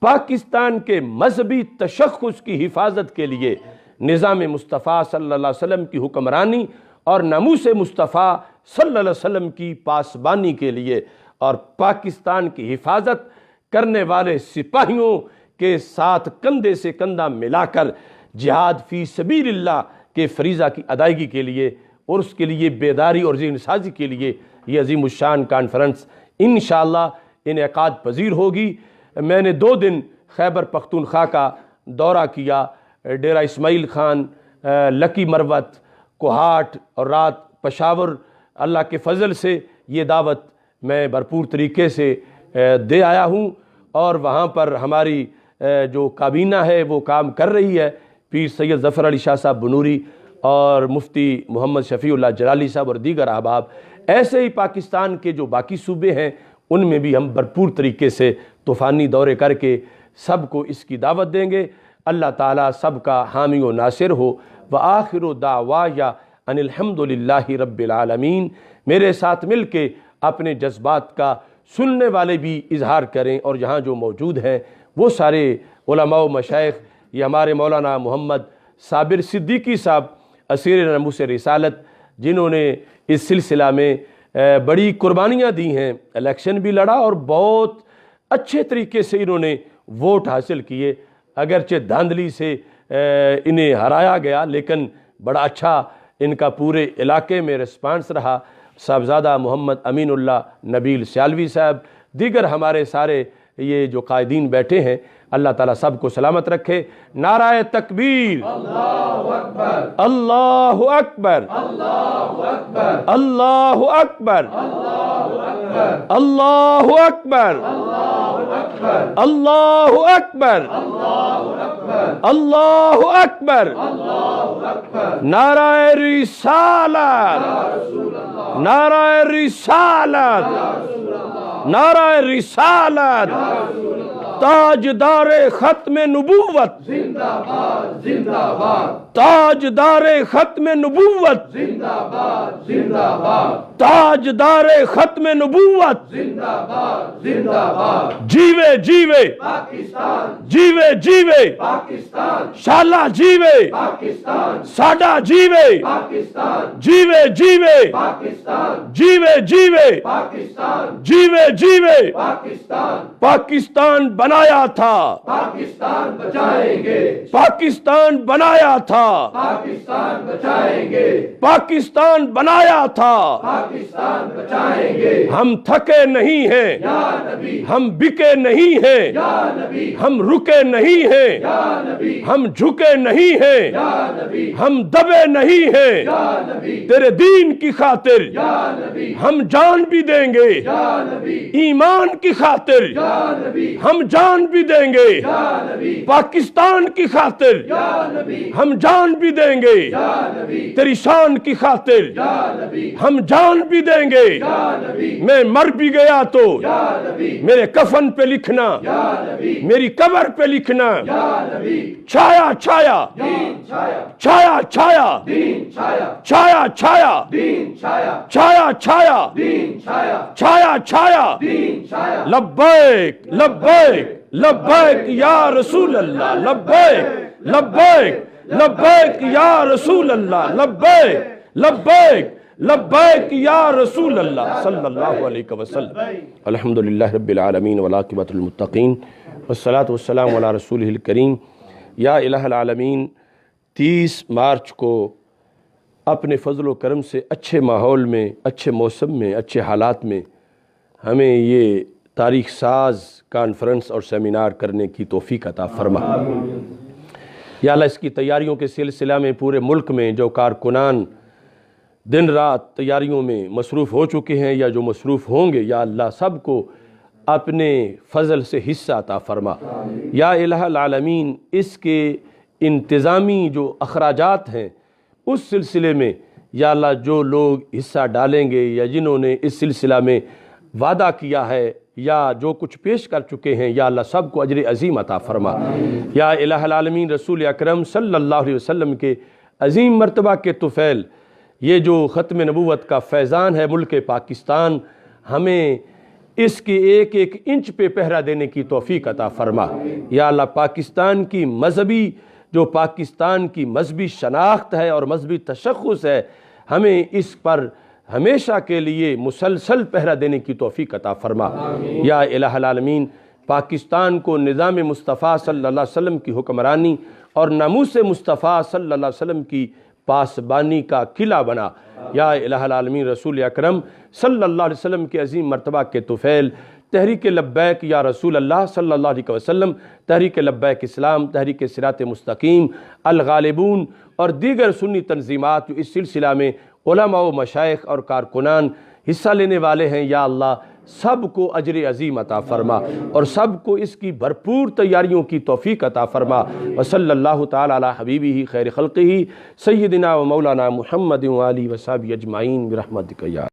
پاکستان کے مذہبی تشخص کی حفاظت کے لیے، نظام مصطفیٰ صلی اللہ علیہ وسلم کی حکمرانی اور ناموس مصطفیٰ صلی اللہ علیہ وسلم کی پاسبانی کے لیے، اور پاکستان کی حفاظت کرنے والے سپاہیوں کے ساتھ کندھے سے کندھا ملا کر جہاد فی سبیل اللہ کے فریضہ کی ادائیگی کے لیے، اور اس کے لیے بیداری اور ذہن سازی کے لیے یہ عظیم الشان کانفرنس انشاءاللہ انعقاد پذیر ہوگی۔ میں نے 2 دن خیبر پختونخوا کا دورہ کیا، ڈیرہ اسماعیل خان، لکی مروت، کوہاٹ، اور رات پشاور۔ اللہ کے فضل سے یہ دعوت میں بھرپور طریقے سے دے آیا ہوں، اور وہاں پر ہماری جو کابینہ ہے وہ کام کر رہی ہے، پیر سید ظفر علی شاہ صاحب بنوری اور مفتی محمد شفیع اللہ جلالی صاحب اور دیگر احباب۔ ایسے ہی پاکستان کے جو باقی صوبے ہیں ان میں بھی ہم بھرپور طریقے سے طوفانی دورے کر کے سب کو اس کی دعوت دیں گے۔ اللہ تعالیٰ سب کا حامی و ناصر ہو۔ وآخر دعوایا ان الحمد للہ رب العالمین۔ میرے ساتھ مل کے اپنے جذبات کا سننے والے بھی اظہار کریں، اور یہاں جو موجود ہیں وہ سارے علماء و مشائخ، یہ ہمارے مولانا محمد صابر صدیقی صاحب اسیر ناموس رسالت، جنہوں نے اس سلسلہ میں بڑی قربانیاں دی ہیں، الیکشن بھی لڑا اور بہت اچھے طریقے سے انہوں نے ووٹ حاصل کیے، اگرچہ دھاندلی سے انہیں ہرایا گیا، لیکن بڑا اچھا ان کا پورے علاقے میں رسپانس رہا۔ صاحبزادہ محمد امین اللہ نبیل سیالوی صاحب، دیگر ہمارے سارے یہ جو قائدین بیٹھے ہیں، اللہ تعالیٰ سب کو سلامت رکھے۔ نعرہ تکبیر، اللہ اکبر، اللہ اکبر، اللہ اکبر، اللہ اکبر، اللہ اکبر، اللہ اکبر، اللہ اکبر، نعرہ رسالت، نعرہ رسالت، نعرہ رسالت، تاجدار ختم نبوت زندہ باد زندہ باد، تاجدار ختم نبوت زندہ باد زندہ باد، تاجدار ختم نبوت زندہ باد زندہ باد، جیوے جیوے پاکستان، جیوے جیوے پاکستان، شالا جیوے پاکستان، ساڈا جیوے پاکستان، جیوے جیوے پاکستان، جیوے جیوے پاکستان، جیوے جیوے پاکستان، پاکستان بنایا تھا پاکستان بچائیں گے، پاکستان بنایا تھا پاکستان بچائیں گے، پاکستان بنایا تھا پاکستان بچائیں گے، ہم تھکے نہیں ہیں یا نبی، ہم بکے نہیں ہیں یا نبی، ہم رکے نہیں ہیں یا نبی، ہم جھکے نہیں ہیں یا نبی، ہم دبے نہیں ہیں یا نبی، تیرے دین کی خاطر یا نبی، ہم جان بھی دیں گے یا نبی، ایمان کی خاطر یا نبی، ہم جان بھی دیں گے یا نبی، پاکستان کی خاطر یا نبی، ہم جان بھی دیں گے یا نبی، تیری شان کی خاطر یا نبی، ہم جان بھی دیں گے یا نبی، میں مر بھی گیا تو یا نبی، میرے کفن پہ لکھنا یا نبی، میری قبر پہ لکھنا یا نبی، چھایا چھایا دین چھایا، چھایا چھایا دین چھایا، چھایا چھایا دین چھایا، چھایا چھایا دین چھایا، چھایا چھایا دین چھایا، لبیک لبیک لبیک یا رسول اللہ لبیک لبیک لبیک یا رسول اللہ لبیک لبیک لبیک یا رسول اللہ صلی اللہ علیہ وسلم الحمدللہ رب العالمین والعاقبۃ للمتقین والصلاة والسلام علی رسولہ الکریم یا الہ العالمین 30 مارچ کو اپنے فضل و کرم سے اچھے ماحول میں اچھے موسم میں اچھے حالات میں ہمیں یہ تاریخ ساز کانفرنس اور سیمینار کرنے کی توفیق عطا فرما۔ یا اللہ اس کی تیاریوں کے سلسلہ میں پورے ملک میں جو کارکنان دن رات تیاریوں میں مصروف ہو چکے ہیں یا جو مصروف ہوں گے، یا اللہ سب کو اپنے فضل سے حصہ عطا فرما۔ یا الہ العالمین اس کے انتظامی جو اخراجات ہیں اس سلسلے میں یا اللہ جو لوگ حصہ ڈالیں گے یا جنہوں نے اس سلسلہ میں وعدہ کیا ہے یا جو کچھ پیش کر چکے ہیں، یا اللہ سب کو اجر عظیم عطا فرما۔ یا الہ العالمین رسول اکرم صلی اللہ علیہ وسلم کے عظیم مرتبہ کے طفیل یہ جو ختم نبوت کا فیضان ہے ملک پاکستان، ہمیں اس کے ایک ایک انچ پہ پہرا دینے کی توفیق عطا فرما۔ یا اللہ پاکستان کی پاکستان کی مذہبی شناخت ہے اور مذہبی تشخص ہے، ہمیں اس پر ہمیشہ کے لیے مسلسل پہرا دینے کی توفیق عطا فرما۔ یا الہ العالمین پاکستان کو نظام مصطفیٰ صلی اللہ علیہ وسلم کی حکمرانی اور ناموس مصطفیٰ صلی اللہ علیہ وسلم کی پاسبانی کا قلعہ بنا۔ یا الہ العالمین رسول اکرم صلی اللہ علیہ وسلم کے عظیم مرتبہ کے طفیل تحریک لبیک یا رسول اللہ صلی اللہ علیہ وسلم، تحریک لبیک اسلام، تحریک صراط مستقیم، الغالبون اور دیگر سنی تنظیمات جو اس سلسلہ میں علماء و مشائخ اور کارکنان حصہ لینے والے ہیں، یا اللہ سب کو اجر عظیم عطا فرما اور سب کو اس کی بھرپور تیاریوں کی توفیق عطا فرما۔ وصلی اللہ تعالی علی حبیبہ خیر خلقہ سیدنا و مولانا محمد و آلہ و صحبہ اجمعین برحمتک یا